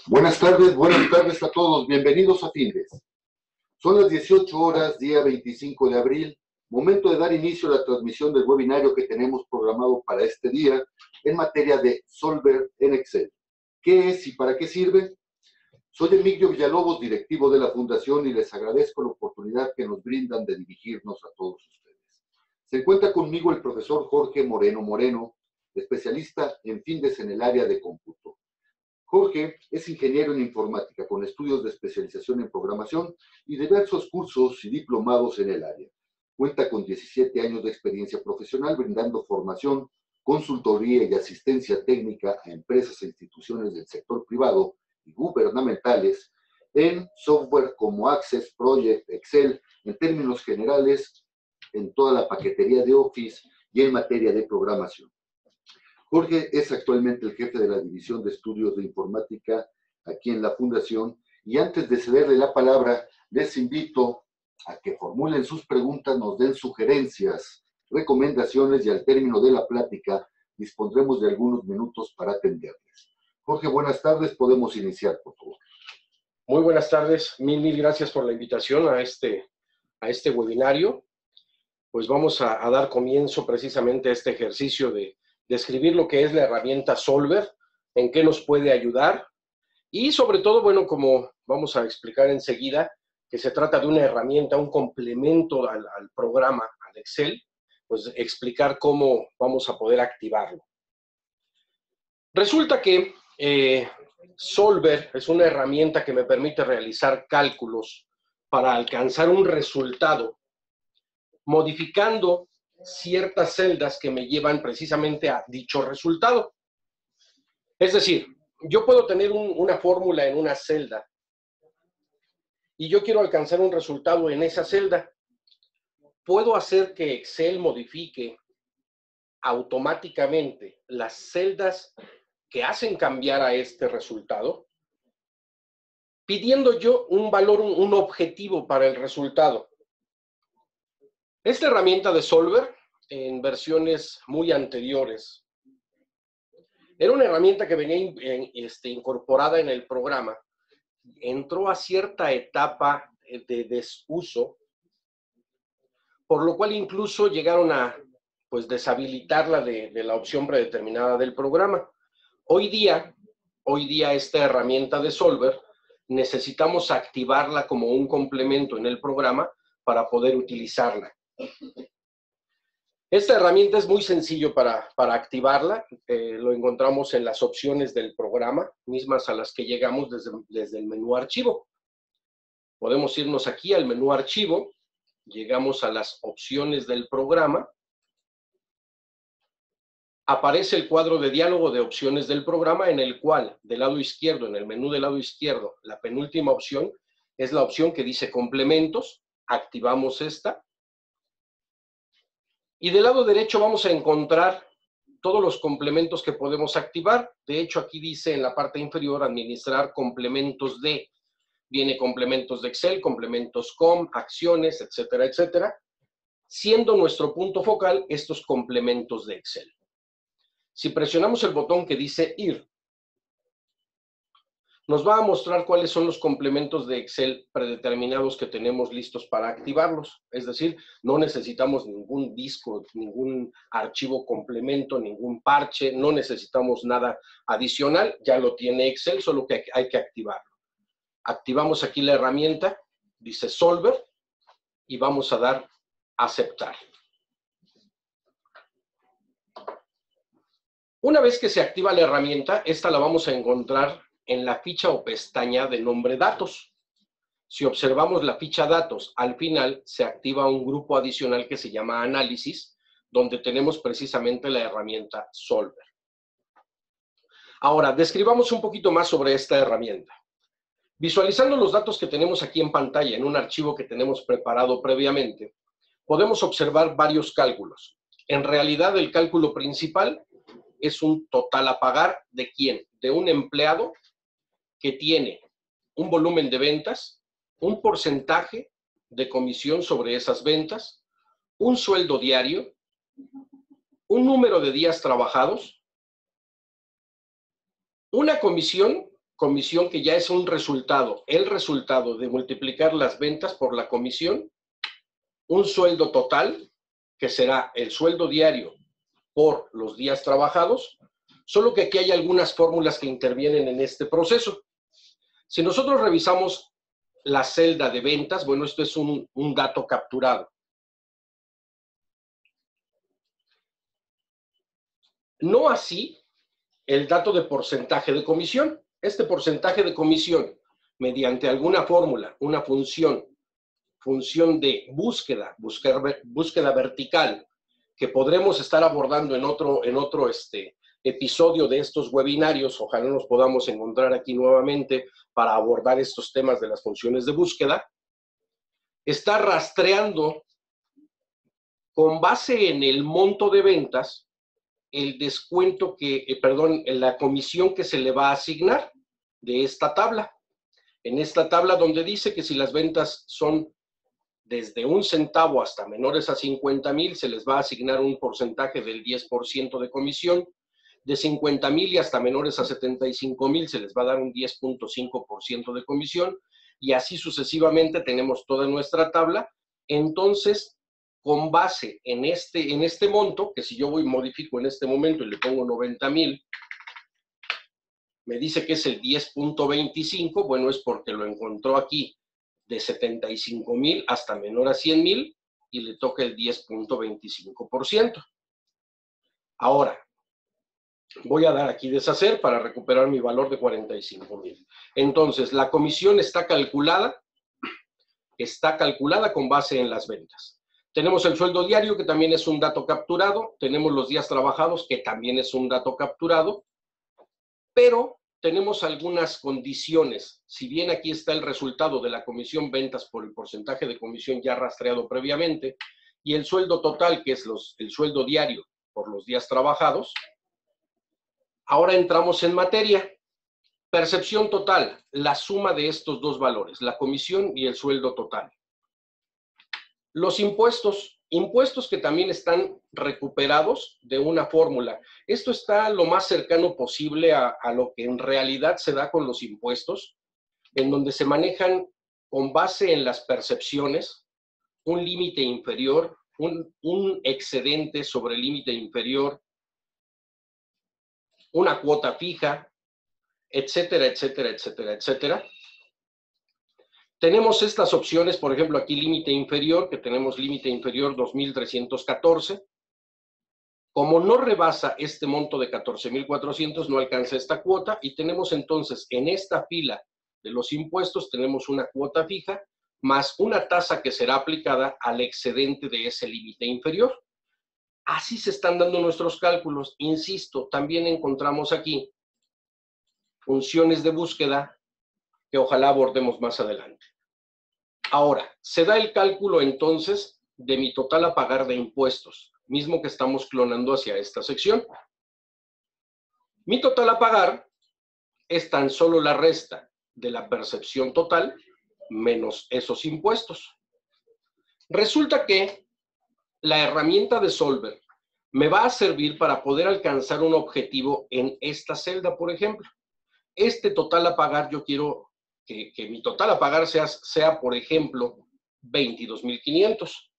Buenas tardes a todos. Bienvenidos a Findes. Son las 18 horas, día 25 de abril, momento de dar inicio a la transmisión del webinario que tenemos programado para este día en materia de Solver en Excel. ¿Qué es y para qué sirve? Soy Emilio Villalobos, directivo de la Fundación, y les agradezco la oportunidad que nos brindan de dirigirnos a todos ustedes. Se encuentra conmigo el profesor Jorge Moreno, especialista en Findes en el área de cómputo. Jorge es ingeniero en informática con estudios de especialización en programación y diversos cursos y diplomados en el área. Cuenta con 17 años de experiencia profesional brindando formación, consultoría y asistencia técnica a empresas e instituciones del sector privado y gubernamentales en software como Access, Project, Excel, en términos generales, en toda la paquetería de Office y en materia de programación. Jorge es actualmente el jefe de la División de Estudios de Informática aquí en la Fundación, y antes de cederle la palabra, les invito a que formulen sus preguntas, nos den sugerencias, recomendaciones, y al término de la plática dispondremos de algunos minutos para atenderles. Jorge, buenas tardes, podemos iniciar, por favor. Muy buenas tardes, mil gracias por la invitación a este webinario. Pues vamos a dar comienzo precisamente a este ejercicio de describir lo que es la herramienta Solver, en qué nos puede ayudar y sobre todo, bueno, como vamos a explicar enseguida, que se trata de una herramienta, un complemento al programa, al Excel, pues explicar cómo vamos a poder activarlo. Resulta que Solver es una herramienta que me permite realizar cálculos para alcanzar un resultado, modificando ciertas celdas que me llevan precisamente a dicho resultado. Es decir, yo puedo tener una fórmula en una celda y yo quiero alcanzar un resultado en esa celda. Puedo hacer que Excel modifique automáticamente las celdas que hacen cambiar a este resultado, pidiendo yo un valor, un objetivo para el resultado. Esta herramienta de Solver, en versiones muy anteriores, era una herramienta que venía incorporada en el programa. Entró a cierta etapa de desuso, por lo cual incluso llegaron a deshabilitarla de la opción predeterminada del programa. Hoy día esta herramienta de Solver necesitamos activarla como un complemento en el programa para poder utilizarla. Esta herramienta es muy sencillo para activarla. Lo encontramos en las opciones del programa, mismas a las que llegamos desde el menú Archivo. Podemos irnos aquí al menú Archivo, llegamos a las opciones del programa, aparece el cuadro de diálogo de opciones del programa, en el cual, del lado izquierdo, en el menú del lado izquierdo, la penúltima opción es la opción que dice complementos. Activamos esta. Y del lado derecho vamos a encontrar todos los complementos que podemos activar. De hecho, aquí dice en la parte inferior, administrar complementos de. Viene complementos de Excel, complementos com, acciones, etcétera, etcétera. Siendo nuestro punto focal estos complementos de Excel. Si presionamos el botón que dice ir, nos va a mostrar cuáles son los complementos de Excel predeterminados que tenemos listos para activarlos. Es decir, no necesitamos ningún disco, ningún archivo complemento, ningún parche, no necesitamos nada adicional, ya lo tiene Excel, solo que hay que activarlo. Activamos aquí la herramienta, dice Solver, y vamos a dar aceptar. Una vez que se activa la herramienta, esta la vamos a encontrar en la ficha o pestaña de nombre datos. Si observamos la ficha datos, al final se activa un grupo adicional que se llama análisis, donde tenemos precisamente la herramienta Solver. Ahora, describamos un poquito más sobre esta herramienta. Visualizando los datos que tenemos aquí en pantalla, en un archivo que tenemos preparado previamente, podemos observar varios cálculos. En realidad, el cálculo principal es un total a pagar de ¿quién? De un empleado que tiene un volumen de ventas, un porcentaje de comisión sobre esas ventas, un sueldo diario, un número de días trabajados, una comisión comisión que ya es un resultado, el resultado de multiplicar las ventas por la comisión, un sueldo total, que será el sueldo diario por los días trabajados, solo que aquí hay algunas fórmulas que intervienen en este proceso. Si nosotros revisamos la celda de ventas, bueno, esto es un dato capturado. No así el dato de porcentaje de comisión. Este porcentaje de comisión, mediante alguna fórmula, una función de búsqueda vertical, que podremos estar abordando en otro episodio de estos webinarios, ojalá nos podamos encontrar aquí nuevamente para abordar estos temas de las funciones de búsqueda, está rastreando con base en el monto de ventas el descuento la comisión que se le va a asignar de esta tabla. En esta tabla donde dice que si las ventas son desde 1 centavo hasta menores a 50,000, se les va a asignar un porcentaje del 10% de comisión. De 50,000 y hasta menores a 75,000 se les va a dar un 10.5% de comisión. Y así sucesivamente tenemos toda nuestra tabla. Entonces, con base en este monto, que si yo modifico en este momento y le pongo 90,000, me dice que es el 10.25, bueno, es porque lo encontró aquí de 75,000 hasta menor a 100,000 y le toca el 10.25%. Ahora, voy a dar aquí deshacer para recuperar mi valor de 45,000. Entonces, la comisión está calculada con base en las ventas. Tenemos el sueldo diario, que también es un dato capturado. Tenemos los días trabajados, que también es un dato capturado. Pero tenemos algunas condiciones. Si bien aquí está el resultado de la comisión ventas por el porcentaje de comisión ya rastreado previamente, y el sueldo total, que es el sueldo diario por los días trabajados, ahora entramos en materia. Percepción total, la suma de estos dos valores, la comisión y el sueldo total. Los impuestos que también están recuperados de una fórmula. Esto está lo más cercano posible a lo que en realidad se da con los impuestos, en donde se manejan con base en las percepciones, un límite inferior, un excedente sobre el límite inferior, una cuota fija, etcétera, etcétera, etcétera, etcétera. Tenemos estas opciones, por ejemplo, aquí límite inferior, que tenemos límite inferior 2,314. Como no rebasa este monto de 14,400, no alcanza esta cuota, y tenemos entonces en esta fila de los impuestos, tenemos una cuota fija, más una tasa que será aplicada al excedente de ese límite inferior. Así se están dando nuestros cálculos. Insisto, también encontramos aquí funciones de búsqueda que ojalá abordemos más adelante. Ahora, se da el cálculo entonces de mi total a pagar de impuestos, mismo que estamos clonando hacia esta sección. Mi total a pagar es tan solo la resta de la percepción total menos esos impuestos. Resulta que la herramienta de Solver me va a servir para poder alcanzar un objetivo en esta celda, por ejemplo. Este total a pagar, yo quiero que mi total a pagar sea, por ejemplo, 22,500.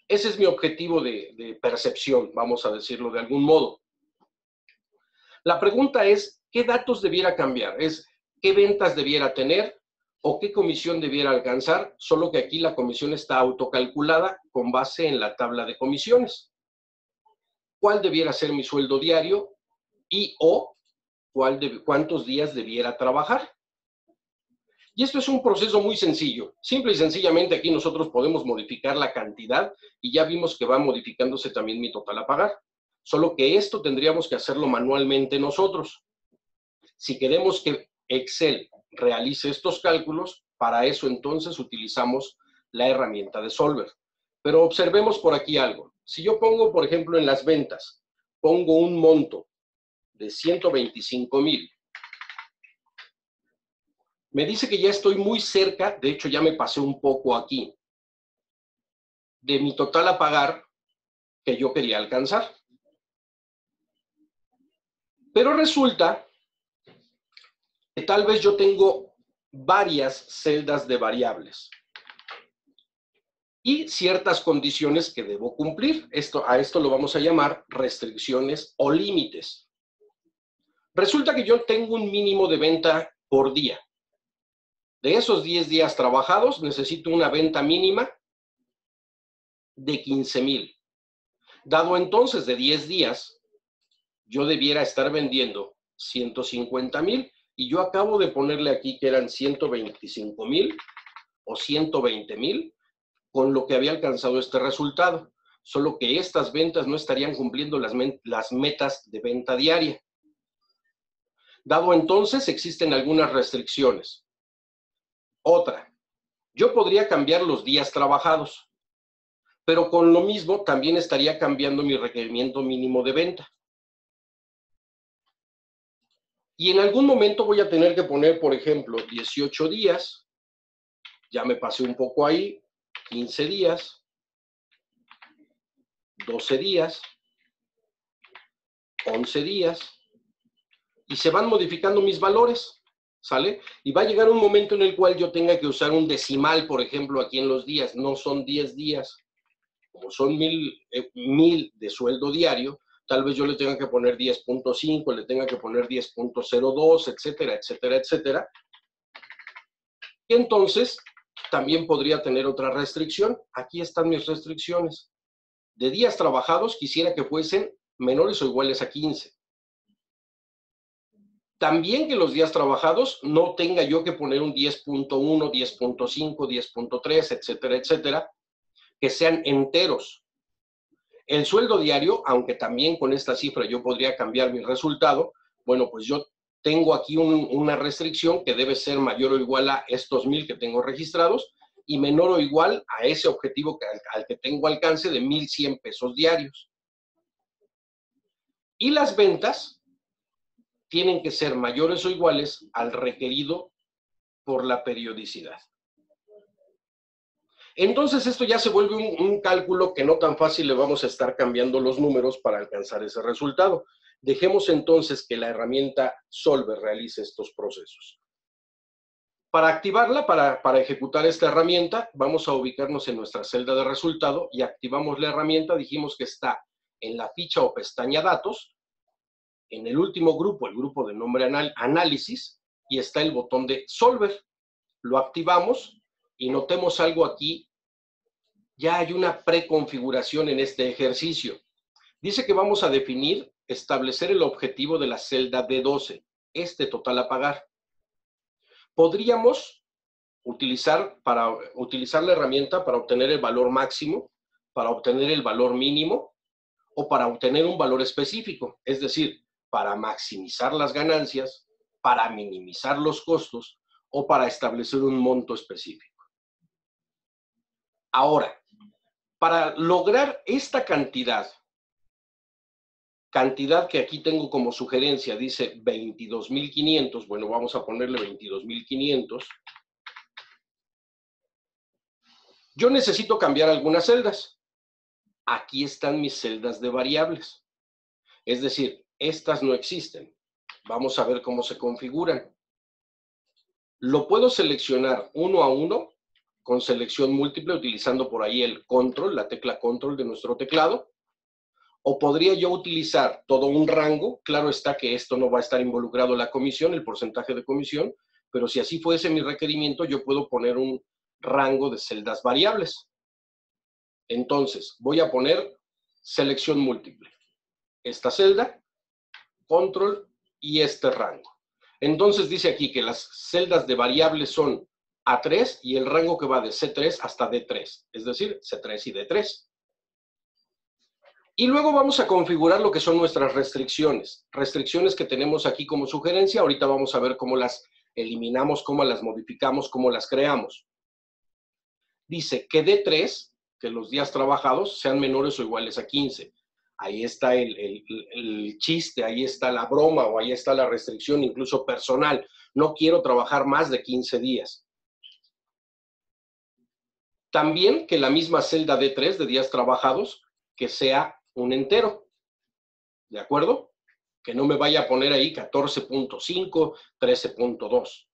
Ese es mi objetivo de percepción, vamos a decirlo de algún modo. La pregunta es, ¿qué datos debiera cambiar? Es, ¿qué ventas debiera tener o qué comisión debiera alcanzar? Solo que aquí la comisión está autocalculada con base en la tabla de comisiones. ¿Cuál debiera ser mi sueldo diario y o cuántos días debiera trabajar? Y esto es un proceso muy sencillo. Simple y sencillamente aquí nosotros podemos modificar la cantidad y ya vimos que va modificándose también mi total a pagar. Solo que esto tendríamos que hacerlo manualmente nosotros. Si queremos que Excel realice estos cálculos, para eso entonces utilizamos la herramienta de Solver. Pero observemos por aquí algo. Si yo pongo, por ejemplo, en las ventas, pongo un monto de 125,000. Me dice que ya estoy muy cerca, de hecho ya me pasé un poco aquí, de mi total a pagar que yo quería alcanzar. Pero resulta que tal vez yo tengo varias celdas de variables y ciertas condiciones que debo cumplir. A esto lo vamos a llamar restricciones o límites. Resulta que yo tengo un mínimo de venta por día. De esos 10 días trabajados, necesito una venta mínima de 15,000. Dado entonces de 10 días, yo debiera estar vendiendo 150,000 y yo acabo de ponerle aquí que eran 125,000 o 120,000 con lo que había alcanzado este resultado. Solo que estas ventas no estarían cumpliendo las metas de venta diaria. Dado entonces, existen algunas restricciones. Otra, yo podría cambiar los días trabajados, pero con lo mismo también estaría cambiando mi requerimiento mínimo de venta. Y en algún momento voy a tener que poner, por ejemplo, 18 días, ya me pasé un poco ahí, 15 días, 12 días, 11 días, y se van modificando mis valores, ¿sale? Y va a llegar un momento en el cual yo tenga que usar un decimal, por ejemplo, aquí en los días, no son 10 días, como son 1,000 de sueldo diario, tal vez yo le tenga que poner 10.5, le tenga que poner 10.02, etcétera, etcétera, etcétera. Y entonces, también podría tener otra restricción. Aquí están mis restricciones. De días trabajados, quisiera que fuesen menores o iguales a 15. También que los días trabajados no tenga yo que poner un 10.1, 10.5, 10.3, etcétera, etcétera, que sean enteros. El sueldo diario, aunque también con esta cifra yo podría cambiar mi resultado, bueno, pues yo tengo aquí una restricción que debe ser mayor o igual a estos 1,000 que tengo registrados y menor o igual a ese objetivo al que tengo alcance de 1,100 pesos diarios. Y las ventas tienen que ser mayores o iguales al requerido por la periodicidad. Entonces esto ya se vuelve un cálculo que no tan fácil le vamos a estar cambiando los números para alcanzar ese resultado. Dejemos entonces que la herramienta Solver realice estos procesos. Para activarla, para ejecutar esta herramienta, vamos a ubicarnos en nuestra celda de resultado y activamos la herramienta. Dijimos que está en la ficha o pestaña Datos, en el último grupo, el grupo de nombre Análisis, y está el botón de Solver. Lo activamos y notemos algo aquí. Ya hay una preconfiguración en este ejercicio. Dice que vamos a establecer el objetivo de la celda D12, este total a pagar. Podríamos utilizar la herramienta para obtener el valor máximo, para obtener el valor mínimo o para obtener un valor específico, es decir, para maximizar las ganancias, para minimizar los costos o para establecer un monto específico. Ahora, para lograr esta cantidad que aquí tengo como sugerencia, dice 22,500, bueno, vamos a ponerle 22,500. Yo necesito cambiar algunas celdas. Aquí están mis celdas de variables. Es decir, estas no existen. Vamos a ver cómo se configuran. Lo puedo seleccionar uno a uno con selección múltiple utilizando por ahí el control, la tecla control de nuestro teclado. O podría yo utilizar todo un rango. Claro está que esto no va a estar involucrado la comisión, el porcentaje de comisión, pero si así fuese mi requerimiento, yo puedo poner un rango de celdas variables. Entonces, voy a poner selección múltiple. Esta celda, control y este rango. Entonces dice aquí que las celdas de variables son A3 y el rango que va de C3 hasta D3, es decir, C3 y D3. Y luego vamos a configurar lo que son nuestras restricciones. Restricciones que tenemos aquí como sugerencia. Ahorita vamos a ver cómo las eliminamos, cómo las modificamos, cómo las creamos. Dice que D3, que los días trabajados sean menores o iguales a 15. Ahí está el chiste, ahí está la broma o ahí está la restricción incluso personal. No quiero trabajar más de 15 días. También que la misma celda D3 de días trabajados, que sea un entero. ¿De acuerdo? que no me vaya a poner ahí 14.5, 13.2.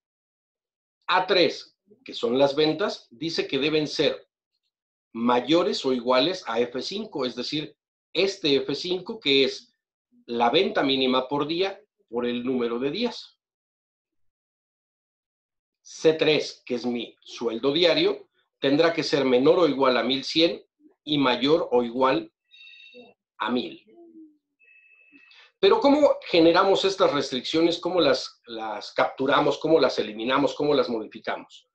A3, que son las ventas, dice que deben ser mayores o iguales a F5, es decir, este F5 que es la venta mínima por día por el número de días. C3, que es mi sueldo diario, tendrá que ser menor o igual a 1100 y mayor o igual a 1000. Pero ¿cómo generamos estas restricciones? ¿Cómo las capturamos? ¿Cómo las eliminamos? ¿Cómo las modificamos?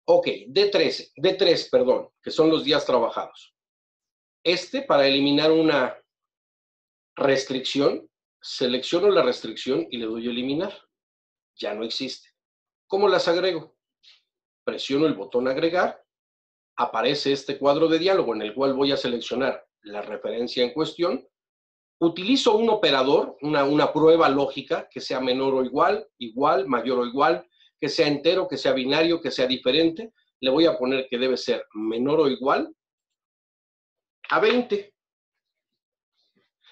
Ok, D3, perdón, que son los días trabajados. Para eliminar una restricción, selecciono la restricción y le doy a eliminar. Ya no existe. ¿Cómo las agrego? Presiono el botón agregar, aparece este cuadro de diálogo en el cual voy a seleccionar la referencia en cuestión. Utilizo un operador, una prueba lógica que sea menor o igual, igual, mayor o igual, que sea entero, que sea binario, que sea diferente. Le voy a poner que debe ser menor o igual a 20.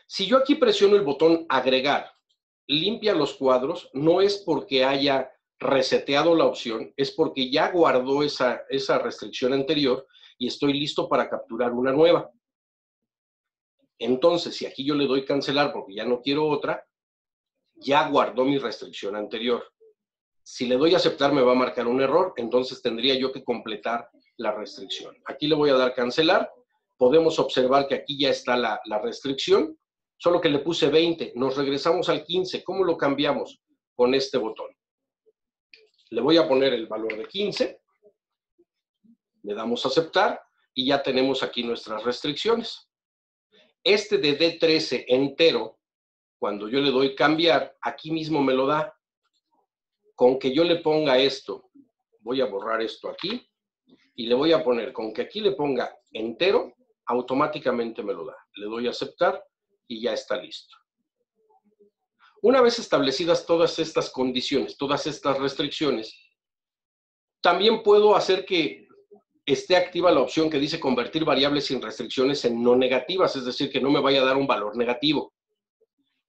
Si yo aquí presiono el botón agregar, limpia los cuadros, no es porque haya reseteado la opción, es porque ya guardó esa restricción anterior y estoy listo para capturar una nueva. Entonces, si aquí yo le doy cancelar porque ya no quiero otra, ya guardó mi restricción anterior. Si le doy aceptar me va a marcar un error, entonces tendría yo que completar la restricción. Aquí le voy a dar cancelar. Podemos observar que aquí ya está la restricción, solo que le puse 20. Nos regresamos al 15. ¿Cómo lo cambiamos? Con este botón. Le voy a poner el valor de 15. Le damos a aceptar y ya tenemos aquí nuestras restricciones. De D13 entero, cuando yo le doy cambiar, aquí mismo me lo da. Con que yo le ponga esto, voy a borrar esto aquí, y le voy a poner, con que aquí le ponga entero, automáticamente me lo da. Le doy a aceptar y ya está listo. Una vez establecidas todas estas condiciones, todas estas restricciones, también puedo hacer que esté activa la opción que dice convertir variables sin restricciones en no negativas, es decir, que no me vaya a dar un valor negativo.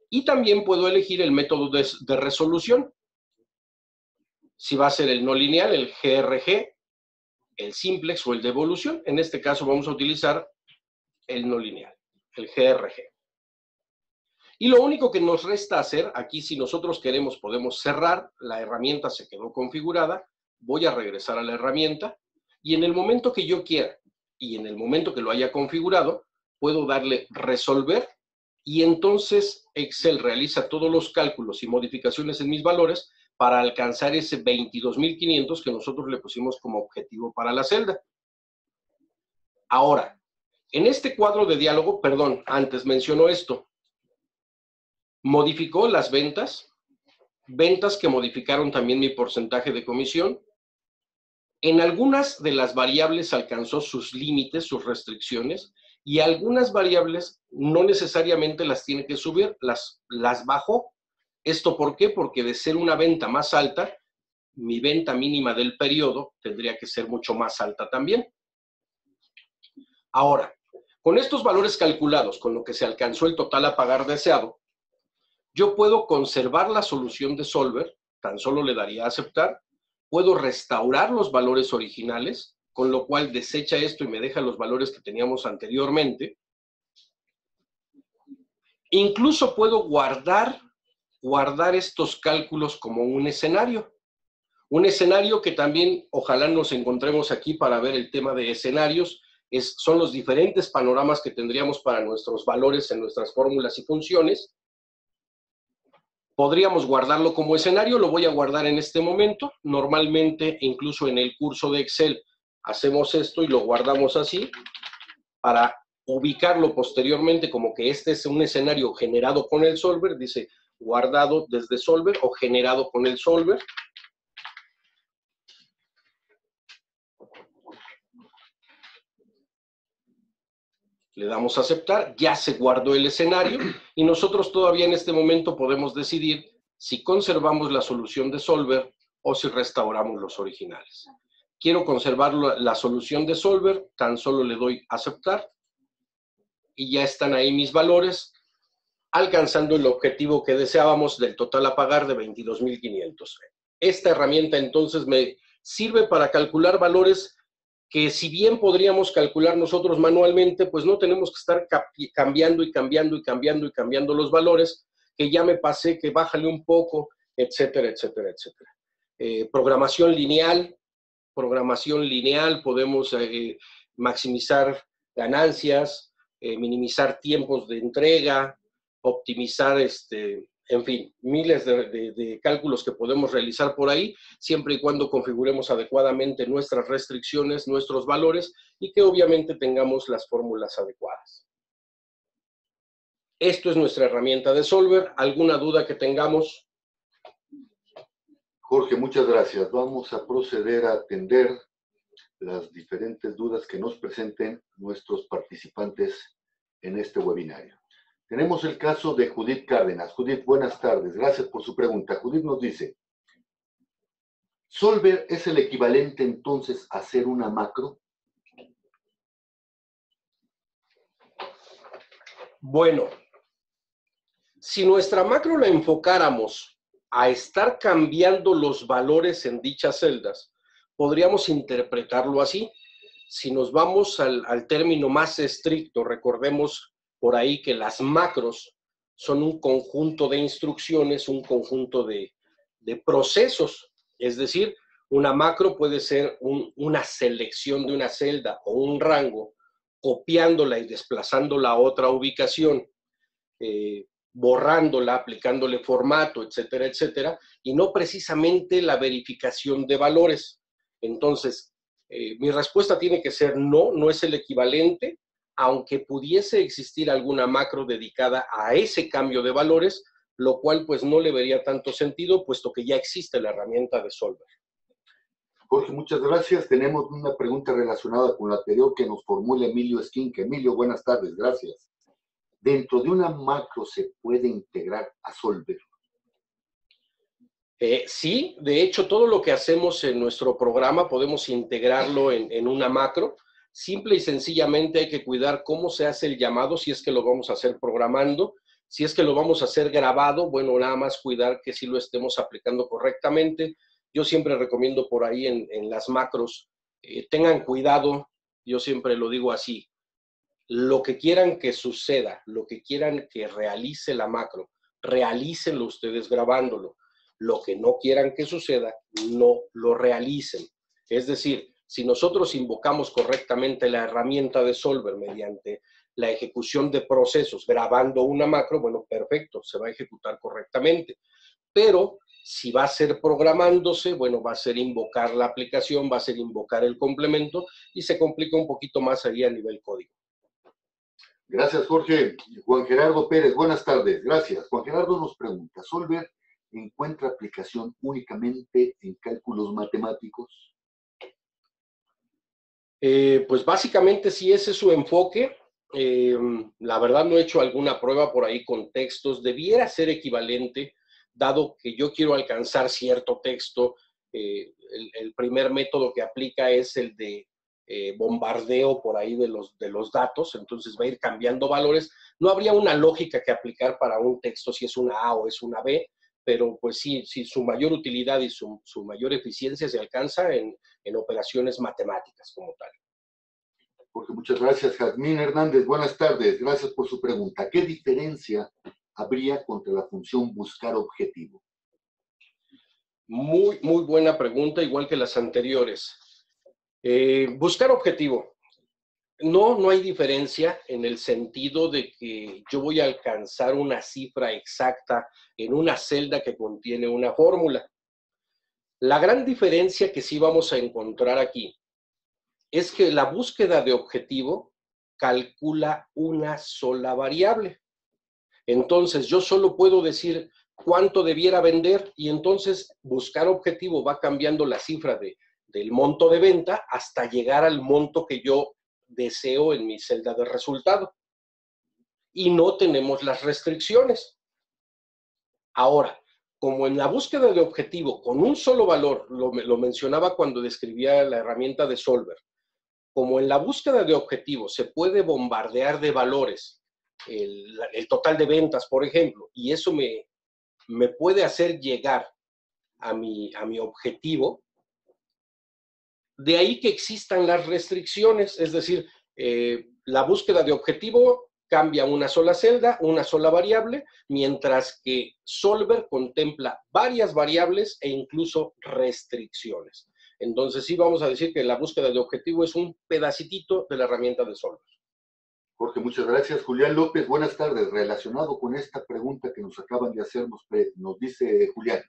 Y también puedo elegir el método de resolución. Si va a ser el no lineal, el GRG, el simplex o el de evolución. En este caso vamos a utilizar el no lineal, el GRG. Y lo único que nos resta hacer, aquí si nosotros queremos podemos cerrar, la herramienta se quedó configurada, voy a regresar a la herramienta y en el momento que yo quiera y en el momento que lo haya configurado, puedo darle resolver y entonces Excel realiza todos los cálculos y modificaciones en mis valores para alcanzar ese 22.500 que nosotros le pusimos como objetivo para la celda. Ahora, en este cuadro de diálogo, perdón, antes mencionó esto, modificó las ventas que modificaron también mi porcentaje de comisión. En algunas de las variables alcanzó sus límites, sus restricciones, y algunas variables no necesariamente las tiene que subir, las bajó. ¿Esto por qué? Porque de ser una venta más alta, mi venta mínima del periodo tendría que ser mucho más alta también. Ahora, con estos valores calculados, con lo que se alcanzó el total a pagar deseado, yo puedo conservar la solución de Solver, tan solo le daría a aceptar, puedo restaurar los valores originales, con lo cual desecha esto y me deja los valores que teníamos anteriormente. Incluso puedo guardar estos cálculos como un escenario. Un escenario que también ojalá nos encontremos aquí para ver el tema de escenarios, son los diferentes panoramas que tendríamos para nuestros valores en nuestras fórmulas y funciones. Podríamos guardarlo como escenario, lo voy a guardar en este momento. Normalmente, incluso en el curso de Excel, hacemos esto y lo guardamos así para ubicarlo posteriormente como que este es un escenario generado con el Solver, dice guardado desde Solver o generado con el Solver. Le damos a aceptar, ya se guardó el escenario y nosotros todavía en este momento podemos decidir si conservamos la solución de Solver o si restauramos los originales. Quiero conservar la solución de Solver, tan solo le doy a aceptar y ya están ahí mis valores alcanzando el objetivo que deseábamos del total a pagar de 22,500. Esta herramienta entonces me sirve para calcular valores que si bien podríamos calcular nosotros manualmente, pues no tenemos que estar cambiando y cambiando y cambiando y cambiando los valores, que ya me pasé, que bájale un poco, etcétera, etcétera, etcétera. Programación lineal, podemos maximizar ganancias, minimizar tiempos de entrega, optimizar, en fin, miles de cálculos que podemos realizar por ahí, siempre y cuando configuremos adecuadamente nuestras restricciones, nuestros valores, y que obviamente tengamos las fórmulas adecuadas. Esto es nuestra herramienta de Solver. ¿Alguna duda que tengamos? Jorge, muchas gracias. Vamos a proceder a atender las diferentes dudas que nos presenten nuestros participantes en este webinario. Tenemos el caso de Judith Cárdenas. Judith, buenas tardes. Gracias por su pregunta. Judith nos dice, ¿Solver es el equivalente entonces a hacer una macro? Bueno, si nuestra macro la enfocáramos a estar cambiando los valores en dichas celdas, podríamos interpretarlo así. Si nos vamos al término más estricto, recordemos por ahí que las macros son un conjunto de instrucciones, un conjunto de procesos. Es decir, una macro puede ser una selección de una celda o un rango, copiándola y desplazándola a otra ubicación, borrándola, aplicándole formato, etcétera, etcétera, y no precisamente la verificación de valores. Entonces, mi respuesta tiene que ser no, no es el equivalente, aunque pudiese existir alguna macro dedicada a ese cambio de valores, lo cual pues no le vería tanto sentido, puesto que ya existe la herramienta de Solver. Jorge, muchas gracias. Tenemos una pregunta relacionada con la anterior que nos formula Emilio Esquinque. Emilio, buenas tardes, gracias. ¿Dentro de una macro se puede integrar a Solver? Sí, de hecho, todo lo que hacemos en nuestro programa podemos integrarlo en una macro. Simple y sencillamente hay que cuidar cómo se hace el llamado, si es que lo vamos a hacer programando. Si es que lo vamos a hacer grabado, bueno, nada más cuidar que sí lo estemos aplicando correctamente. Yo siempre recomiendo por ahí en las macros, tengan cuidado, yo siempre lo digo así, lo que quieran que suceda, lo que quieran que realice la macro, realícenlo ustedes grabándolo. Lo que no quieran que suceda, no lo realicen. Es decir, si nosotros invocamos correctamente la herramienta de Solver mediante la ejecución de procesos grabando una macro, bueno, perfecto, se va a ejecutar correctamente. Pero si va a ser programándose, bueno, va a ser invocar la aplicación, va a ser invocar el complemento y se complica un poquito más ahí a nivel código. Gracias, Jorge. Juan Gerardo Pérez, buenas tardes. Gracias. Juan Gerardo nos pregunta, ¿Solver encuentra aplicación únicamente en cálculos matemáticos? Pues básicamente sí, ese es su enfoque. La verdad no he hecho alguna prueba por ahí con textos. Debiera ser equivalente, dado que yo quiero alcanzar cierto texto. El primer método que aplica es el de bombardeo por ahí de los datos, entonces va a ir cambiando valores. No habría una lógica que aplicar para un texto si es una A o es una B, pero pues sí, su mayor utilidad y su mayor eficiencia se alcanza en operaciones matemáticas como tal. Jorge, muchas gracias. Jazmín Hernández, buenas tardes. Gracias por su pregunta. ¿Qué diferencia habría contra la función buscar objetivo? Muy, muy buena pregunta, igual que las anteriores. Buscar objetivo. No hay diferencia en el sentido de que yo voy a alcanzar una cifra exacta en una celda que contiene una fórmula. La gran diferencia que sí vamos a encontrar aquí es que la búsqueda de objetivo calcula una sola variable. Entonces, yo solo puedo decir cuánto debiera vender y entonces buscar objetivo va cambiando la cifra del monto de venta hasta llegar al monto que yo deseo en mi celda de resultado. Y no tenemos las restricciones. Ahora, como en la búsqueda de objetivo con un solo valor, lo mencionaba cuando describía la herramienta de Solver, como en la búsqueda de objetivo se puede bombardear de valores el total de ventas, por ejemplo, y eso me puede hacer llegar a mi objetivo. De ahí que existan las restricciones, es decir, la búsqueda de objetivo cambia una sola celda, una sola variable, mientras que Solver contempla varias variables e incluso restricciones. Entonces sí vamos a decir que la búsqueda de objetivo es un pedacitito de la herramienta de Solver. Jorge, muchas gracias. Julián López, buenas tardes. Relacionado con esta pregunta que nos acaban de hacer, nos dice Julián,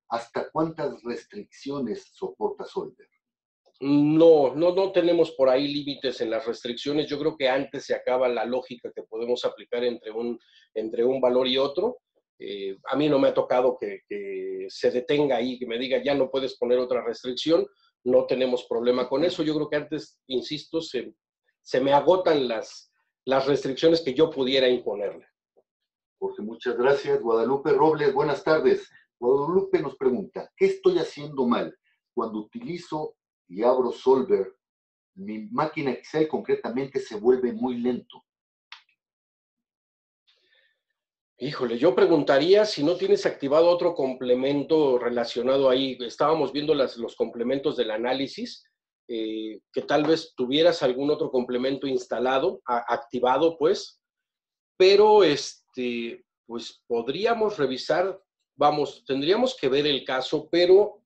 ¿hasta cuántas restricciones soporta Solver? No tenemos por ahí límites en las restricciones. Yo creo que antes se acaba la lógica que podemos aplicar entre un valor y otro. A mí no me ha tocado que se detenga ahí, que me diga ya no puedes poner otra restricción. No tenemos problema con eso. Yo creo que antes, insisto, se me agotan las restricciones que yo pudiera imponerle. Jorge, muchas gracias. Guadalupe Robles, buenas tardes. Guadalupe nos pregunta, ¿qué estoy haciendo mal cuando utilizo y abro Solver? Mi máquina Excel concretamente se vuelve muy lento. Híjole, yo preguntaría si no tienes activado otro complemento relacionado ahí. Estábamos viendo los complementos del análisis, que tal vez tuvieras algún otro complemento instalado, activado pues, pero pues podríamos revisar, vamos, tendríamos que ver el caso, pero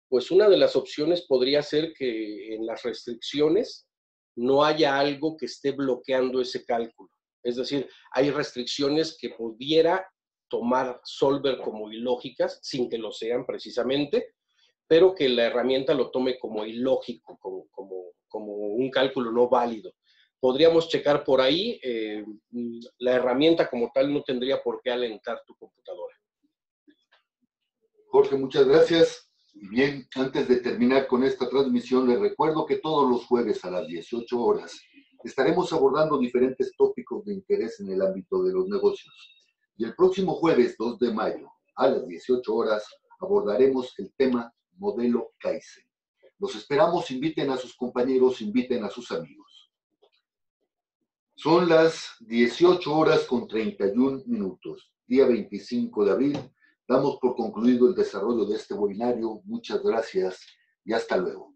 pues una de las opciones podría ser que en las restricciones no haya algo que esté bloqueando ese cálculo. Es decir, hay restricciones que pudiera tomar Solver como ilógicas, sin que lo sean precisamente, pero que la herramienta lo tome como ilógico, como un cálculo no válido. Podríamos checar por ahí, la herramienta como tal no tendría por qué alentar tu computadora. Jorge, muchas gracias. Y bien, antes de terminar con esta transmisión, les recuerdo que todos los jueves a las 18 horas estaremos abordando diferentes tópicos de interés en el ámbito de los negocios. Y el próximo jueves 2 de mayo a las 18 horas abordaremos el tema modelo Kaizen. Los esperamos, inviten a sus compañeros, inviten a sus amigos. Son las 18 horas con 31 minutos, día 25 de abril. Damos por concluido el desarrollo de este webinario. Muchas gracias y hasta luego.